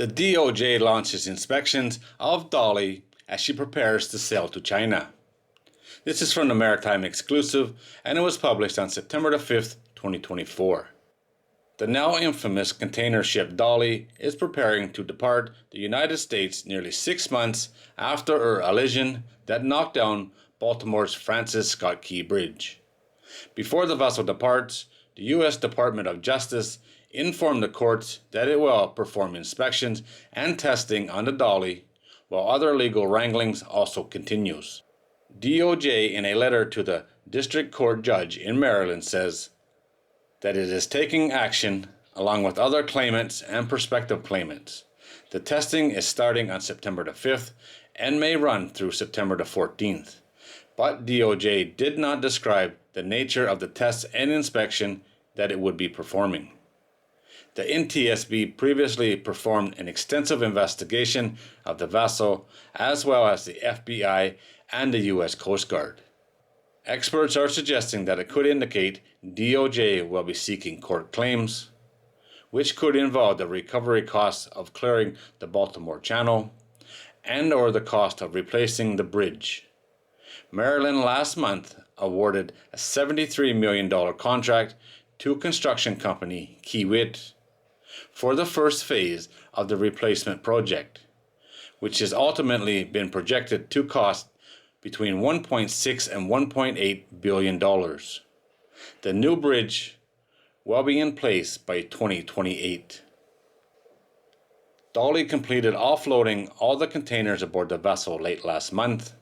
The DOJ launches inspections of Dali as she prepares to sail to China. This is from the Maritime Exclusive, and it was published on September the 5th, 2024. The now infamous container ship Dali is preparing to depart the United States nearly 6 months after her collision that knocked down Baltimore's Francis Scott Key Bridge. Before the vessel departs, the U.S. Department of Justice informed the courts that it will perform inspections and testing on the Dali, while other legal wranglings also continues. DOJ, in a letter to the district court judge in Maryland, says that it is taking action along with other claimants and prospective claimants. The testing is starting on September the 5th and may run through September the 14th. But DOJ did not describe the nature of the tests and inspection that it would be performing. The NTSB previously performed an extensive investigation of the vessel, as well as the FBI and the U.S. Coast Guard. Experts are suggesting that it could indicate DOJ will be seeking court claims, which could involve the recovery costs of clearing the Baltimore Channel and or the cost of replacing the bridge. Maryland last month awarded a $73 million contract to construction company Kiewit for the first phase of the replacement project, which has ultimately been projected to cost between $1.6 and $1.8 billion. The new bridge will be in place by 2028. Dali completed offloading all the containers aboard the vessel late last month.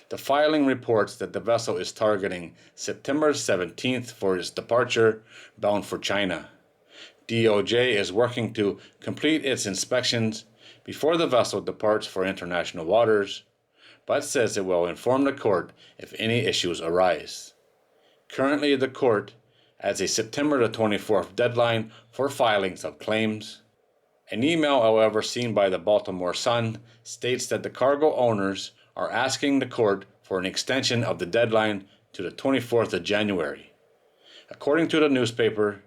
The filing reports that the vessel is targeting September 17th for its departure, bound for China. DOJ is working to complete its inspections before the vessel departs for international waters, but says it will inform the court if any issues arise. Currently, the court has a September the 24th deadline for filings of claims. An email, however, seen by the Baltimore Sun states that the cargo owners are asking the court for an extension of the deadline to the 24th of January. According to the newspaper,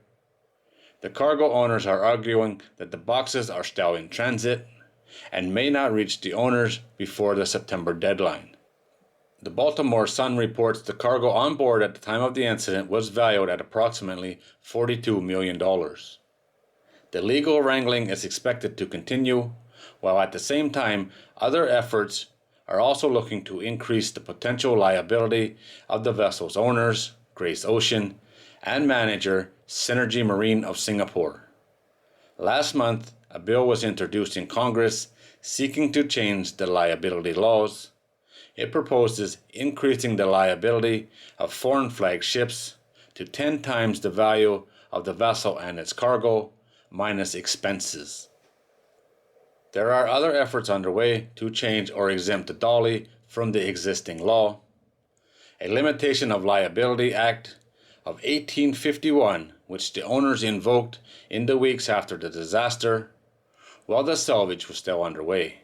the cargo owners are arguing that the boxes are still in transit and may not reach the owners before the September deadline. The Baltimore Sun reports the cargo on board at the time of the incident was valued at approximately $42 million. The legal wrangling is expected to continue, while at the same time other efforts are also looking to increase the potential liability of the vessel's owners, Grace Ocean, and manager, Synergy Marine of Singapore. Last month, a bill was introduced in Congress seeking to change the liability laws. It proposes increasing the liability of foreign flag ships to 10 times the value of the vessel and its cargo, minus expenses. There are other efforts underway to change or exempt the Dali from the existing law. A Limitation of Liability Act of 1851, which the owners invoked in the weeks after the disaster, while the salvage was still underway.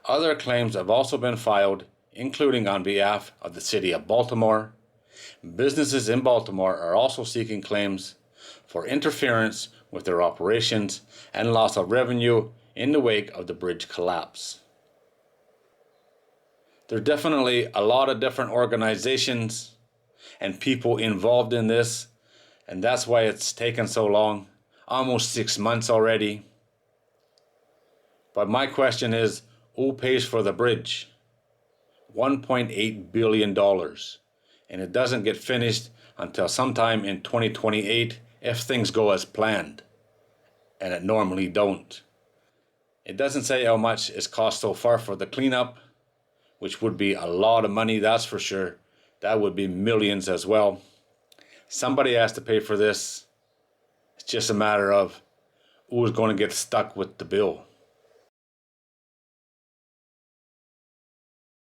Other claims have also been filed, including on behalf of the city of Baltimore. Businesses in Baltimore are also seeking claims for interference with their operations and loss of revenue in the wake of the bridge collapse. There are definitely a lot of different organizations and people involved in this, and that's why it's taken so long, almost 6 months already. But my question is, who pays for the bridge? $1.8 billion, and it doesn't get finished until sometime in 2028 if things go as planned, and it normally don't. It doesn't say how much it's cost so far for the cleanup, which would be a lot of money, that's for sure. That would be millions as well. Somebody has to pay for this. It's just a matter of who's going to get stuck with the bill.